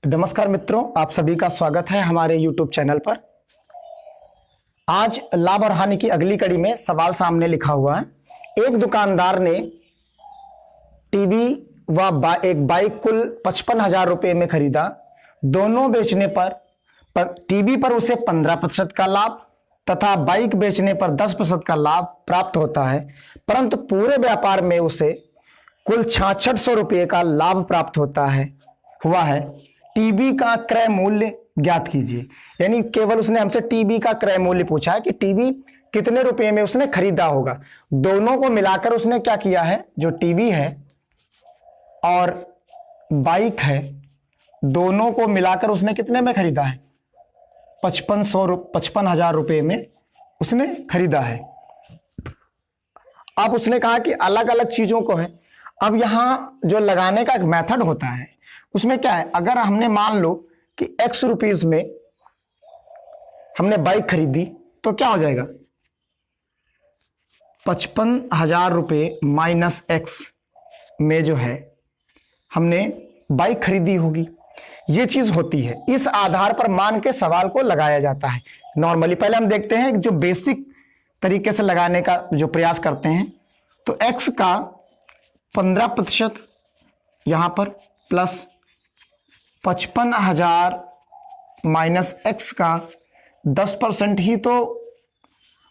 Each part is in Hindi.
नमस्कार मित्रों, आप सभी का स्वागत है हमारे YouTube चैनल पर। आज लाभ और हानि की अगली कड़ी में सवाल सामने लिखा हुआ है। एक दुकानदार ने टीवी व एक बाइक कुल 55,000 रुपये में खरीदा। दोनों बेचने पर टीवी पर उसे 15% का लाभ तथा बाइक बेचने पर 10% का लाभ प्राप्त होता है, परंतु पूरे व्यापार में उसे कुल 6600 रुपये का लाभ प्राप्त हुआ है। टीवी का क्रय मूल्य ज्ञात कीजिए। यानी केवल उसने हमसे टीवी का क्रय मूल्य पूछा है कि टीवी कितने रुपए में उसने खरीदा होगा। दोनों को मिलाकर उसने क्या किया है, जो टीवी है और बाइक है, दोनों को मिलाकर उसने कितने में खरीदा है, 55,000 रुपये में उसने खरीदा है। अब उसने कहा कि अलग अलग चीजों को है। अब यहां जो लगाने का एक मेथड होता है उसमें क्या है, अगर हमने मान लो कि x रुपीस में हमने बाइक खरीदी तो क्या हो जाएगा, 55,000 रुपये माइनस x में जो है हमने बाइक खरीदी होगी। ये चीज होती है, इस आधार पर मान के सवाल को लगाया जाता है। नॉर्मली पहले हम देखते हैं जो बेसिक तरीके से लगाने का जो प्रयास करते हैं, तो x का 15% यहां पर प्लस 55,000 माइनस x का 10% ही तो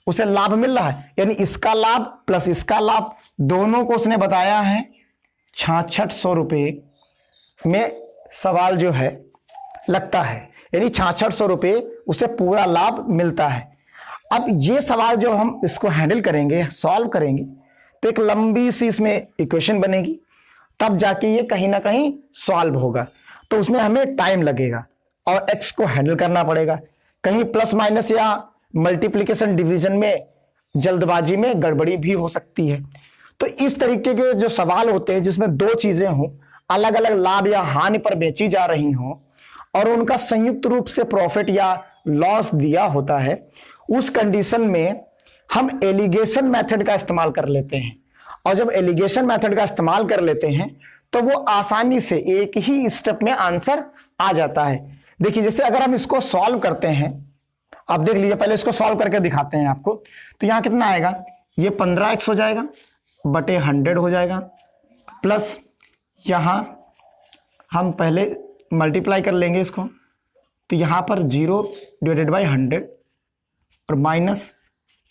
उसे लाभ मिल रहा है। यानी इसका लाभ प्लस इसका लाभ दोनों को उसने बताया है 6600 रुपये में सवाल जो है लगता है। यानी 6600 रुपये उसे पूरा लाभ मिलता है। अब ये सवाल जो हम इसको हैंडल करेंगे, सॉल्व करेंगे, तो एक लंबी सी इसमें इक्वेशन बनेगी, तब जाके ये कहीं ना कहीं सॉल्व होगा। तो उसमें हमें टाइम लगेगा और x को हैंडल करना पड़ेगा। कहीं प्लस माइनस या मल्टीप्लिकेशन डिवीजन में जल्दबाजी में गड़बड़ी भी हो सकती है। तो इस तरीके के जो सवाल होते हैं जिसमें दो चीजें हों, अलग अलग लाभ या हानि पर बेची जा रही हों और उनका संयुक्त रूप से प्रॉफिट या लॉस दिया होता है, उस कंडीशन में हम एलिगेशन मेथड का इस्तेमाल कर लेते हैं। और जब एलिगेशन मेथड का इस्तेमाल कर लेते हैं तो वो आसानी से एक ही स्टेप में आंसर आ जाता है। देखिए, जैसे अगर हम इसको सॉल्व करते हैं, आप देख लीजिए, पहले इसको सॉल्व करके दिखाते हैं आपको। तो यहां कितना आएगा, ये 15x हो जाएगा बटे 100 हो जाएगा, प्लस यहां हम पहले मल्टीप्लाई कर लेंगे इसको, तो यहां पर 0 डिवाइडेड बाई 100 और minus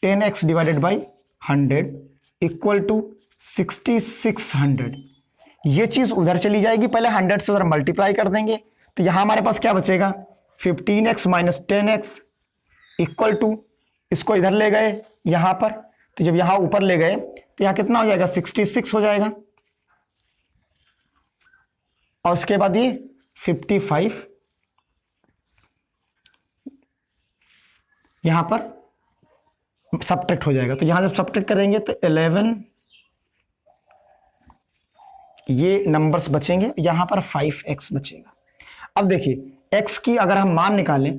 10x divided by 100 equal to 6600। ये चीज उधर चली जाएगी, पहले 100 से उधर मल्टीप्लाई कर देंगे, तो यहां हमारे पास क्या बचेगा, 15x minus 10x equal to, इसको इधर ले गए यहां पर, तो जब यहां ऊपर ले गए तो यहां कितना हो जाएगा, 66 हो जाएगा। और उसके बाद ये 55 यहां पर सब्ट्रैक्ट हो जाएगा। तो यहां जब सब्ट्रैक्ट करेंगे तो 11 ये नंबर्स बचेंगे, यहां पर 5x बचेगा। अब देखिए, x की अगर हम मान निकालें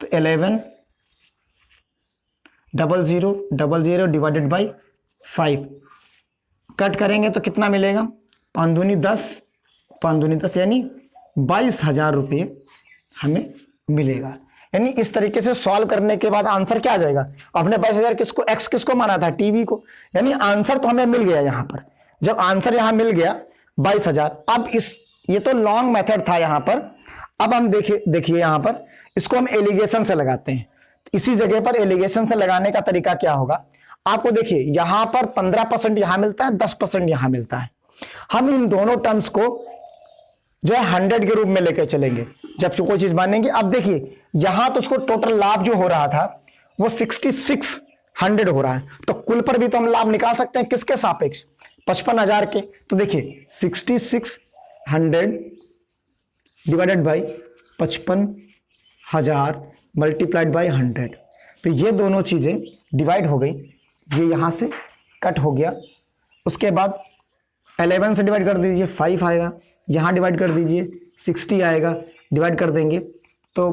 तो 11 0000 डिवाइडेड बाई 5 कट करेंगे तो कितना मिलेगा, 5 दूनी 10 यानी 22,000 रुपये हमें मिलेगा। यानी इस तरीके से सॉल्व करने के बाद आंसर क्या आ जाएगा, अपने 22,000 किसको, x किसको माना था, टीवी को। यानी आंसर तो हमें मिल गया यहां पर। जब आंसर यहां मिल गया 22,000, अब ये तो लॉन्ग मेथड था यहां पर। अब हम देखिए यहां पर इसको हम एलिगेशन से लगाते हैं। इसी जगह पर एलिगेशन से लगाने का तरीका क्या होगा, आपको देखिए यहां पर 15% यहां मिलता है, 10% यहां मिलता है। हम इन दोनों टर्म्स को जो है 100 के रूप में लेकर चलेंगे जब कोई चीज मानेंगे। अब देखिए यहां तो उसको टोटल लाभ जो हो रहा था वो 6600 हो रहा है, तो कुल पर भी तो हम लाभ निकाल सकते हैं, किसके सापेक्ष, 55,000 के। तो देखिए 6600 डिवाइडेड बाई 55,000 मल्टीप्लाइड बाई 100, तो ये दोनों चीजें डिवाइड हो गई, ये यहां से कट हो गया। उसके बाद 11 से डिवाइड कर दीजिए 5 आएगा, यहां डिवाइड कर दीजिए 60 आएगा, डिवाइड कर देंगे तो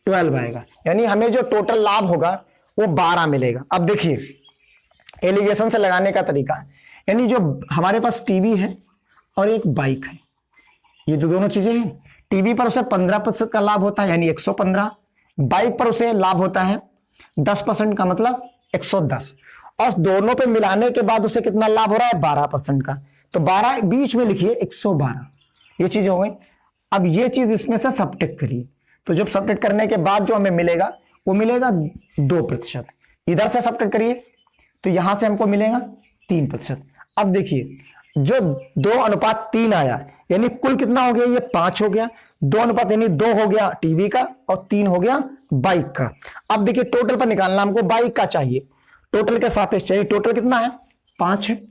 12 आएगा। यानी हमें जो टोटल लाभ होगा वो 12 मिलेगा। अब देखिए एलिगेशन से लगाने का तरीका, यानी जो हमारे पास टीवी है और एक बाइक है, ये तो दोनों चीजें हैं। टीवी पर उसे 15% का लाभ होता है यानी 115, बाइक पर उसे लाभ होता है 10% का मतलब 110, और दोनों पे मिलाने के बाद उसे कितना लाभ हो रहा है 12% का, तो 12 बीच में लिखिए 112, ये चीज हो गई। अब ये चीज इसमें से सब्ट्रैक्ट करिए, तो जब सब्ट्रैक्ट करने के बाद जो हमें मिलेगा वो मिलेगा 2%, इधर से सब्ट्रैक्ट करिए तो यहां से हमको मिलेगा 3%। अब देखिए जो 2:3 आया यानी कुल कितना हो गया, ये 5 हो गया, 2 अनुपात यानी 2 हो गया टीवी का और 3 हो गया बाइक का। अब देखिए टोटल पर निकालना हमको बाइक का चाहिए, टोटल के सापेक्ष चाहिए, टोटल कितना है 5 है,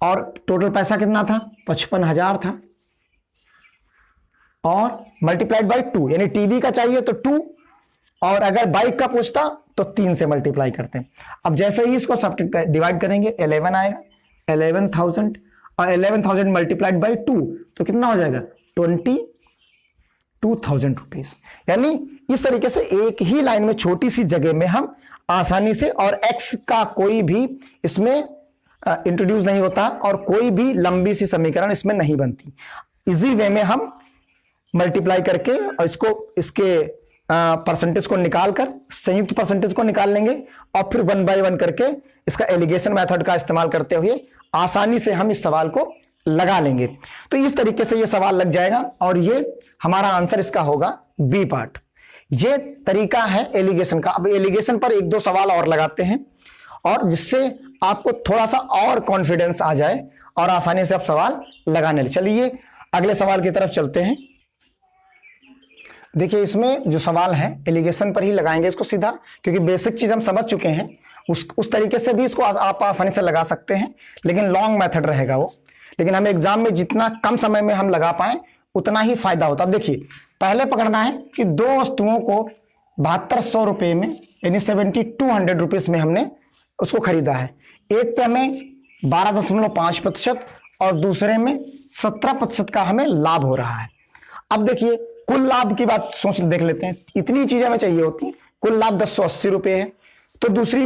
और टोटल पैसा कितना था 55,000 था, और मल्टीप्लाइड बाई 2 यानी टीवी का चाहिए तो 2, और अगर बाइक का पूछता तो 3 से मल्टीप्लाई करते हैं। अब जैसे ही इसको सब डिवाइड करेंगे 11 आएगा, 11,000 और 11,000 मल्टीप्लाइड बाई 2 तो कितना हो जाएगा 22,000 रुपीज। यानी इस तरीके से एक ही लाइन में छोटी सी जगह में हम आसानी से, और x का कोई भी इसमें इंट्रोड्यूस नहीं होता और कोई भी लंबी सी समीकरण इसमें नहीं बनती, इजी वे में हम मल्टीप्लाई करके और इसके परसेंटेज को निकालकर संयुक्त परसेंटेज को निकाल लेंगे, और फिर 1 बाय 1 करके इसका एलिगेशन मेथड का इस्तेमाल करते हुए आसानी से हम इस सवाल को लगा लेंगे। तो इस तरीके से ये सवाल लग जाएगा और ये हमारा आंसर इसका होगा बी पार्ट। ये तरीका है एलिगेशन का। अब एलिगेशन पर 1-2 सवाल और लगाते हैं, और जिससे आपको थोड़ा सा और कॉन्फिडेंस आ जाए और आसानी से आप सवाल लगाने लगे। चलिए अगले सवाल की तरफ चलते हैं। देखिए इसमें जो सवाल है एलिगेशन पर ही लगाएंगे इसको सीधा, क्योंकि बेसिक चीज हम समझ चुके हैं। उस तरीके से भी इसको आप आसानी से लगा सकते हैं, लेकिन लॉन्ग मेथड रहेगा वो। लेकिन हमें एग्जाम में जितना कम समय में हम लगा पाए उतना ही फायदा होता। अब देखिए पहले पकड़ना है कि 2 वस्तुओं को 7200 रुपए में यानी 7200 रुपीज में हमने उसको खरीदा है। एक पे हमें 12.5% और दूसरे में 17% का हमें लाभ हो रहा है। अब देखिए कुल लाभ की बात सोच देख लेते हैं, इतनी चीजें हमें चाहिए होती। कुल लाभ 1080 रुपए है, तो दूसरी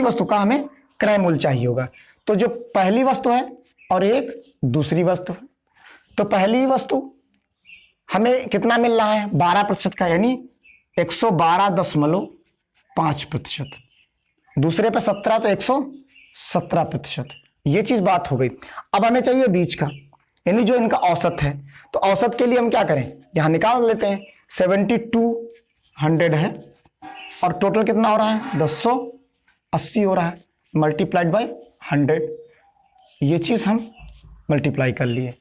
वस्तु का हमें क्रय मूल्य चाहिए होगा। तो जो पहली वस्तु है और एक दूसरी वस्तु है, तो पहली वस्तु हमें कितना मिल रहा है 12% का यानी 112.5%, दूसरे पे 17 तो 117%। ये चीज बात हो गई। अब हमें चाहिए बीच का यानी जो इनका औसत है, तो औसत के लिए हम क्या करें, यहां निकाल लेते हैं। 7200 है और टोटल कितना हो रहा है 1080 हो रहा है, मल्टीप्लाइड बाय 100। ये चीज हम मल्टीप्लाई कर लिए।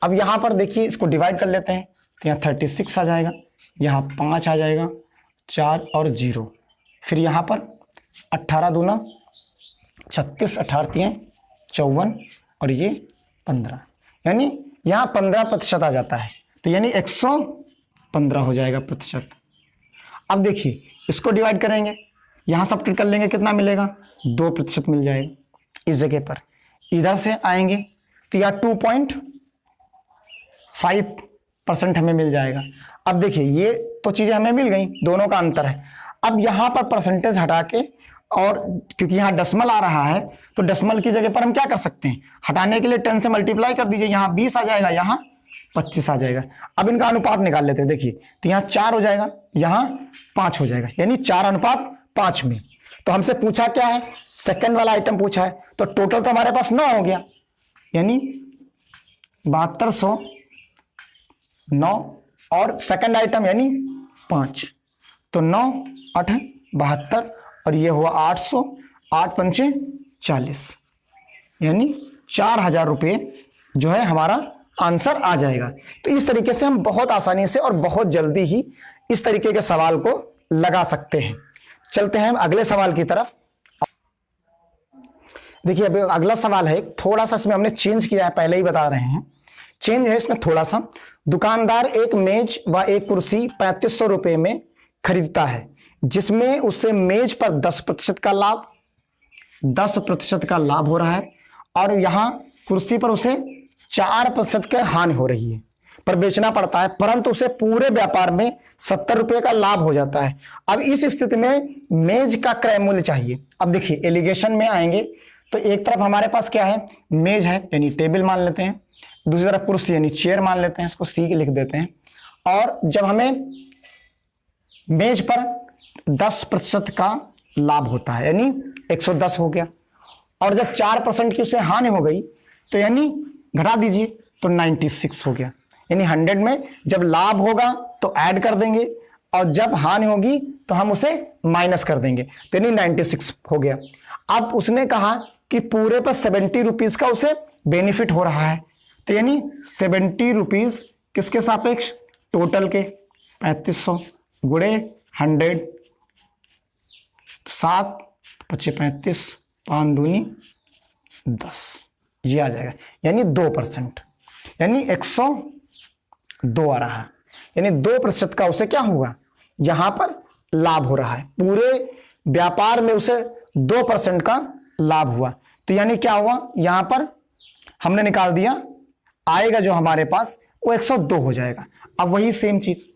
अब यहां पर देखिए इसको डिवाइड कर लेते हैं, तो यहाँ 36 आ जाएगा, यहाँ 5 आ जाएगा, 4 और 0, फिर यहाँ पर 18 दूना 36, 18 3 54 और ये 15, यानी यहाँ 15% आ जाता है, तो यानी 115 हो जाएगा प्रतिशत। अब देखिए इसको डिवाइड करेंगे, यहाँ सब्ट्रैक्ट कर लेंगे, कितना मिलेगा 2% मिल जाएगा इस जगह पर। इधर से आएंगे तो यहाँ 2.5% हमें मिल जाएगा। अब देखिए ये तो चीजें हमें मिल गई, दोनों का अंतर है। अब यहाँ पर परसेंटेज हटा के, और क्योंकि यहाँ डेसिमल आ रहा है तो डेसिमल की जगह पर हम क्या कर सकते हैं, हटाने के लिए 10 से मल्टीप्लाई कर दीजिए, यहाँ 20 आ जाएगा, यहाँ 25 आ जाएगा। अब इनका अनुपात निकाल लेते हैं। देखिए तो यहाँ 4 हो जाएगा, यहाँ 5 हो जाएगा, यानी 4:5 में। तो हमसे पूछा क्या है, सेकंड वाला आइटम पूछा है, तो टोटल तो हमारे पास 9 हो गया, यानी 7200 9 और सेकंड आइटम यानी 5, तो 9 8 72 और ये हुआ 800, 8 पंचे 40, यानी 4000 रुपये जो है हमारा आंसर आ जाएगा। तो इस तरीके से हम बहुत आसानी से और बहुत जल्दी ही इस तरीके के सवाल को लगा सकते हैं। चलते हैं अगले सवाल की तरफ। देखिए अब अगला सवाल है, थोड़ा सा इसमें हमने चेंज किया है, पहले ही बता रहे हैं, चेंज है इसमें थोड़ा सा। दुकानदार एक मेज व एक कुर्सी 3500 रुपए में खरीदता है, जिसमें उससे मेज पर 10% का लाभ 10% का लाभ हो रहा है, और यहां कुर्सी पर उसे 4% की हानि हो रही है, पर बेचना पड़ता है, परंतु उसे पूरे व्यापार में 70 रुपए का लाभ हो जाता है। अब इस स्थिति में मेज का क्रय मूल्य चाहिए। अब देखिए एलिगेशन में आएंगे तो एक तरफ हमारे पास क्या है, मेज है यानी टेबल मान लेते हैं, दूसरी तरफ कुर्सी यानी चेयर मान लेते हैं, इसको सी लिख देते हैं। और जब हमें मेज पर 10% का लाभ होता है यानी 110 हो गया, और जब 4% की उसे हानि हो गई तो यानी घटा दीजिए तो 96 हो गया। यानी 100 में जब लाभ होगा तो ऐड कर देंगे और जब हानि होगी तो हम उसे माइनस कर देंगे, तो यानी 96 हो गया। अब उसने कहा कि पूरे पर 70 रुपीज का उसे बेनिफिट हो रहा है, तो यानी 70 रुपीज किसके सापेक्ष, टोटल के 3500 गुणे 100, 7 25 35 5 दूनी 10, ये आ जाएगा यानी 2%, यानी 102 आ रहा है। यानी 2% का उसे क्या होगा, यहां पर लाभ हो रहा है। पूरे व्यापार में उसे 2% का लाभ हुआ, तो यानी क्या हुआ, यहां पर हमने निकाल दिया, आएगा जो हमारे पास वो 102 हो जाएगा। अब वही सेम चीज,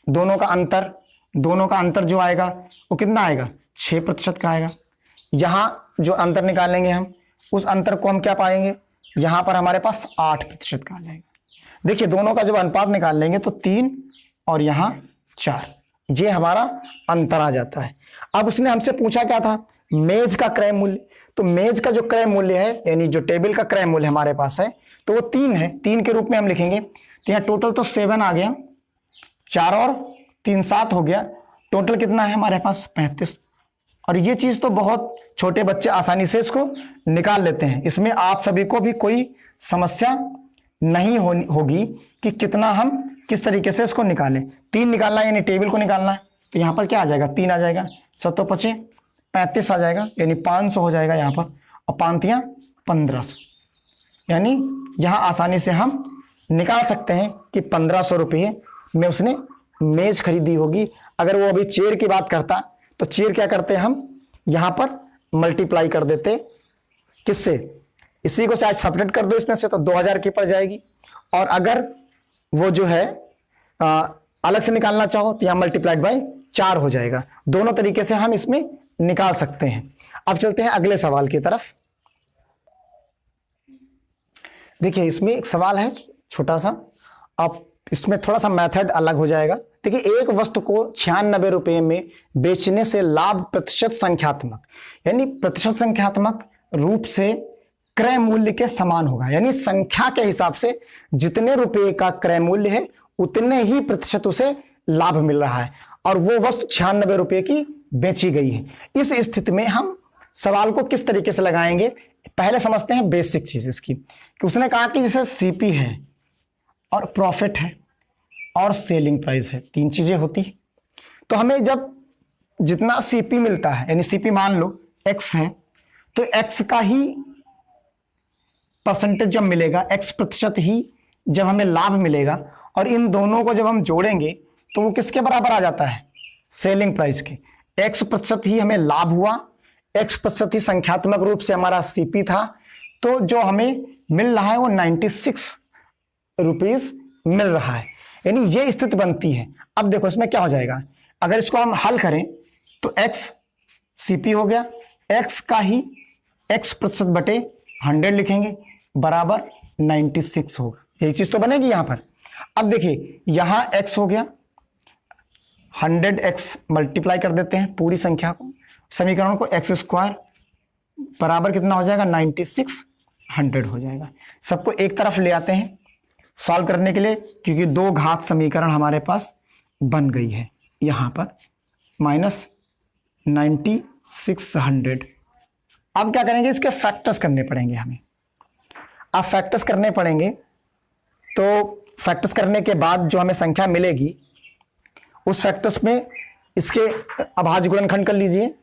दोनों का अंतर जो आएगा वो कितना आएगा, 6% का आएगा। यहां जो अंतर निकालेंगे हम, उस अंतर को हम क्या पाएंगे, यहां पर हमारे पास 8% का आ जाएगा। देखिए दोनों का जब अनुपात निकाल लेंगे तो 3 और यहां 4, ये हमारा अंतर आ जाता है। अब उसने हमसे पूछा क्या था, मेज का क्रय मूल्य। तो मेज का जो क्रय मूल्य है यानी जो टेबल का क्रय मूल्य हमारे पास है तो वो 3 है, 3 के रूप में हम लिखेंगे। तो यहाँ टोटल तो 7 आ गया, 4 और 3 7 हो गया, टोटल कितना है हमारे पास 35। और ये चीज तो बहुत छोटे बच्चे आसानी से इसको निकाल लेते हैं, इसमें आप सभी को भी कोई समस्या नहीं होगी कि कितना हम किस तरीके से इसको निकालें। 3 निकालना है यानी टेबल को निकालना है, तो यहाँ पर क्या आ जाएगा, 3 आ जाएगा, 7 25 35 आ जाएगा, यानी 500 हो जाएगा यहाँ पर, और 5 1500, यानी यहाँ आसानी से हम निकाल सकते हैं कि 1500 रुपये में उसने मेज खरीदी होगी। अगर वो अभी चेयर की बात करता तो चेयर क्या करते हम, यहाँ पर मल्टीप्लाई कर देते, किससे, इसी को चाहे सपरेट कर दो इसमें से तो 2000 की पड़ जाएगी। और अगर वो जो है अलग से निकालना चाहो तो यहाँ मल्टीप्लाइड बाय 4 हो जाएगा। दोनों तरीके से हम इसमें निकाल सकते हैं। अब चलते हैं अगले सवाल की तरफ। देखिए इसमें एक सवाल है छोटा सा, अब इसमें थोड़ा सा मेथड अलग हो जाएगा। देखिए एक वस्तु को 96 रुपये में बेचने से लाभ प्रतिशत संख्यात्मक, यानी प्रतिशत संख्यात्मक रूप से क्रय मूल्य के समान होगा, यानी संख्या के हिसाब से जितने रुपए का क्रय मूल्य है उतने ही प्रतिशत उसे लाभ मिल रहा है, और वो वस्तु 96 रुपये की बेची गई है। इस स्थिति में हम सवाल को किस तरीके से लगाएंगे, पहले समझते हैं बेसिक चीज इसकी, कि उसने कहा कि जैसे सीपी है और प्रॉफिट है और सेलिंग प्राइस है, 3 चीजें होती है। तो हमें जब जितना सीपी मिलता है, यानी सीपी मान लो एक्स है, तो एक्स का ही परसेंटेज जब मिलेगा, एक्स प्रतिशत ही जब हमें लाभ मिलेगा, और इन दोनों को जब हम जोड़ेंगे तो वो किसके बराबर आ जाता है, सेलिंग प्राइस के। एक्स प्रतिशत ही हमें लाभ हुआ, एक्स प्रतिशत ही संख्यात्मक रूप से हमारा सीपी था, तो जो हमें मिल रहा है वो 96 रुपीज मिल रहा है, यानी ये स्थिति बनती है। अब देखो इसमें क्या हो जाएगा, अगर इसको हम हल करें तो एक्स सीपी हो गया, एक्स का ही एक्स प्रतिशत बटे 100 लिखेंगे बराबर 96 होगा, यही चीज तो बनेगी यहां पर। अब देखिए यहां x हो गया, 100x मल्टीप्लाई कर देते हैं पूरी संख्या को, समीकरण को, x स्क्वायर बराबर कितना हो जाएगा 96 100 हो जाएगा। सबको एक तरफ ले आते हैं सॉल्व करने के लिए, क्योंकि 2 घात समीकरण हमारे पास बन गई है यहां पर, माइनस 9600। अब क्या करेंगे, इसके फैक्टर्स करने पड़ेंगे हमें। अब फैक्टर्स करने पड़ेंगे, तो फैक्टर्स करने के बाद जो हमें संख्या मिलेगी उस फैक्टर्स में इसके अभाज्य गुणनखंड कर लीजिए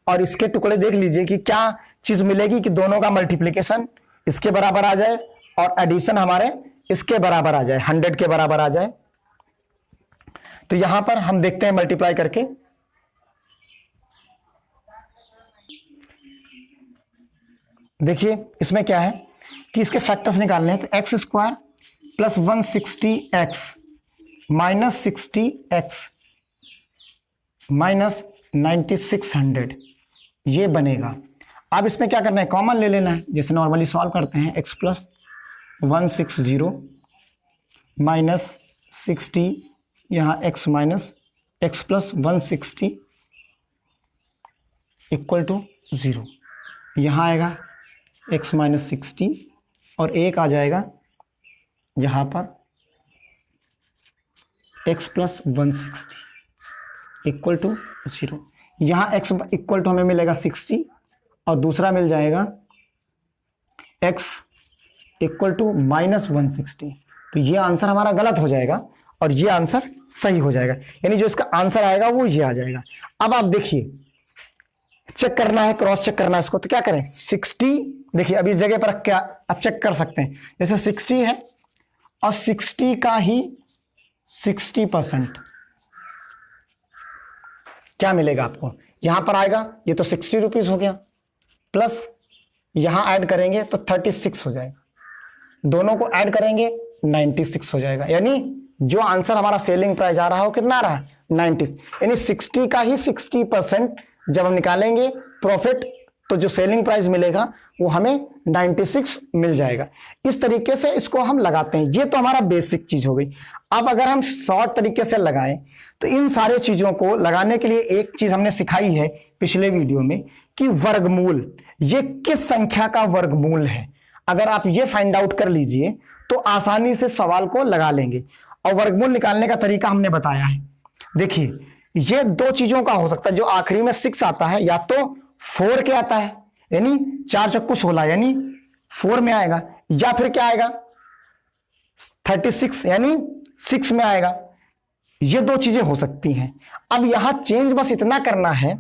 और इसके टुकड़े देख लीजिए कि क्या चीज मिलेगी, कि दोनों का मल्टीप्लिकेशन इसके बराबर आ जाए और एडिशन हमारे इसके बराबर आ जाए, 100 के बराबर आ जाए। तो यहां पर हम देखते हैं मल्टीप्लाई करके, देखिए इसमें क्या है कि इसके फैक्टर्स निकालने हैं, तो x square plus 160x minus 60x minus 9600 ये बनेगा। अब इसमें क्या करना है, कॉमन ले लेना है, जैसे नॉर्मली सॉल्व करते हैं, x प्लस 160 माइनस 60, यहाँ x minus x plus 160 equal to 0। यहाँ आएगा x माइनस 60 और एक आ जाएगा यहाँ पर x प्लस 160 इक्वल टू 0। यहाँ x इक्वल टू हमें मिलेगा 60 और दूसरा मिल जाएगा x इक्वल टू माइनस 160। तो ये आंसर हमारा गलत हो जाएगा और ये आंसर सही हो जाएगा, यानी जो इसका आंसर आएगा वो ये आ जाएगा। अब आप देखिए, चेक करना है, क्रॉस चेक करना है इसको, तो क्या करें 60, देखिए अभी इस जगह पर क्या आप चेक कर सकते हैं, जैसे 60 है और 60 का ही 60% क्या मिलेगा आपको, यहां पर आएगा, ये तो 60 रुपीज हो गया, प्लस यहां ऐड करेंगे तो 36 हो जाएगा, दोनों को ऐड करेंगे 96 हो जाएगा। यानी जो आंसर हमारा सेलिंग प्राइस आ रहा है वो कितना आ रहा है 90, यानी 60 का ही 60% जब हम निकालेंगे प्रॉफिट, तो जो सेलिंग प्राइस मिलेगा वो हमें 96 मिल जाएगा। इस तरीके से इसको हम लगाते हैं। ये तो हमारा बेसिक चीज हो गई। अब अगर हम शॉर्ट तरीके से लगाएं तो इन सारे चीजों को लगाने के लिए एक चीज हमने सिखाई है पिछले वीडियो में कि वर्गमूल, ये किस संख्या का वर्गमूल है। अगर आप ये फाइंड आउट कर लीजिए तो आसानी से सवाल को लगा लेंगे। और वर्गमूल निकालने का तरीका हमने बताया है। देखिए ये दो चीजों का हो सकता है, जो आखिरी में 6 आता है, या तो 4 के आता है यानी 4 चक्कू 16 यानी 4 में आएगा, या फिर क्या आएगा 36 यानी 6 में आएगा। ये दो चीजें हो सकती हैं। अब यहां चेंज बस इतना करना है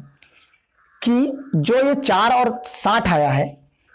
कि जो ये 4 और 60 आया है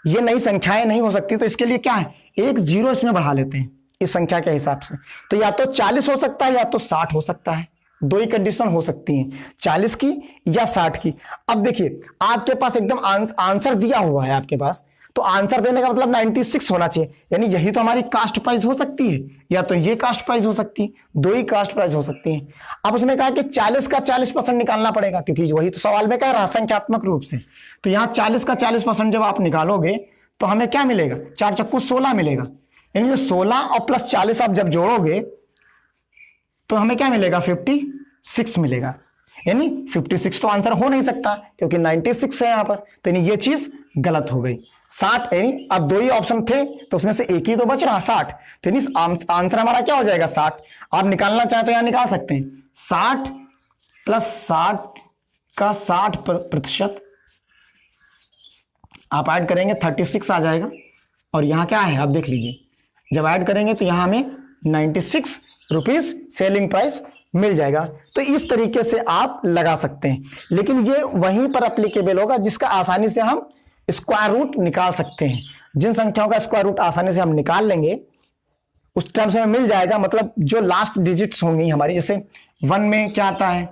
ये नई संख्याएं नहीं हो सकती, तो इसके लिए क्या है, एक 0 इसमें बढ़ा लेते हैं इस संख्या के हिसाब से। तो या तो 40 हो सकता है या तो 60 हो सकता है, दो ही कंडीशन हो सकती हैं, 40 की या 60 की। अब देखिए आपके पास एकदम आंसर दिया हुआ है आपके पास, तो आंसर देने का मतलब 96 होना चाहिए, यानी यही तो हमारी कास्ट प्राइस हो सकती है, या तो ये कास्ट प्राइस हो सकती है, दो ही कास्ट प्राइस हो सकती है। अब उसने कहा कि 40 का 40% निकालना पड़ेगा, क्योंकि वही तो सवाल में कह रहा है संख्यात्मक रूप से। तो यहाँ 40 का 40% जब आप निकालोगे तो हमें क्या मिलेगा, 4 चक्कू 16 मिलेगा, यानी 16 और प्लस 40 आप जब जोड़ोगे तो हमें क्या मिलेगा 56 मिलेगा। यानी 56 तो आंसर हो नहीं सकता क्योंकि 96 है यहां पर, तो यानी ये चीज गलत हो गई। 60 यानी अब दो ही ऑप्शन थे तो उसमें से एक ही तो बच रहा 60, तो यानी आंसर हमारा क्या हो जाएगा 60। आप निकालना चाहे तो यहां निकाल सकते हैं 60 प्लस 60 का 60% आप ऐड करेंगे 36 आ जाएगा, और यहां क्या है आप देख लीजिए, जब ऐड करेंगे तो यहां हमें 96 रुपीज सेलिंग प्राइस मिल जाएगा। तो इस तरीके से आप लगा सकते हैं, लेकिन ये वहीं पर एप्लीकेबल होगा जिसका आसानी से हम स्क्वायर रूट निकाल सकते हैं। जिन संख्याओं का स्क्वायर रूट आसानी से हम निकाल लेंगे उस टाइम से हमें मिल जाएगा, मतलब जो लास्ट डिजिट्स होंगी हमारी, जैसे 1 में क्या आता है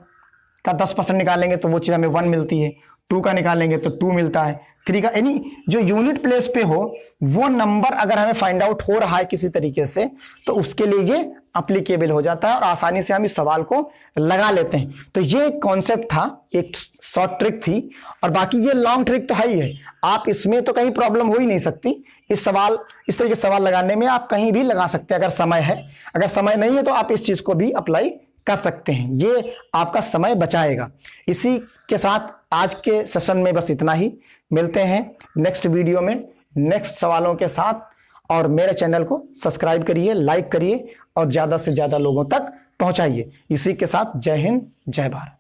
का 10% निकालेंगे तो वो चीज हमें 1 मिलती है, 2 का निकालेंगे तो 2 मिलता है, 3 का, यानी जो यूनिट प्लेस पे हो वो नंबर अगर हमें फाइंड आउट हो रहा है किसी तरीके से तो उसके लिए ये एप्लीकेबल हो जाता है और आसानी से हम इस सवाल को लगा लेते हैं। तो ये कॉन्सेप्ट था, एक शॉर्ट ट्रिक थी, और बाकी ये लॉन्ग ट्रिक तो है ही है। आप इसमें तो कहीं प्रॉब्लम हो ही नहीं सकती। इस तरीके सवाल लगाने में आप कहीं भी लगा सकते हैं अगर समय है। अगर समय नहीं है तो आप इस चीज को भी अप्लाई कर सकते हैं, ये आपका समय बचाएगा। इसी के साथ आज के सेशन में बस इतना ही। मिलते हैं नेक्स्ट वीडियो में नेक्स्ट सवालों के साथ, और मेरे चैनल को सब्सक्राइब करिए, लाइक करिए और ज्यादा से ज्यादा लोगों तक पहुंचाइए। इसी के साथ जय हिंद, जय भारत।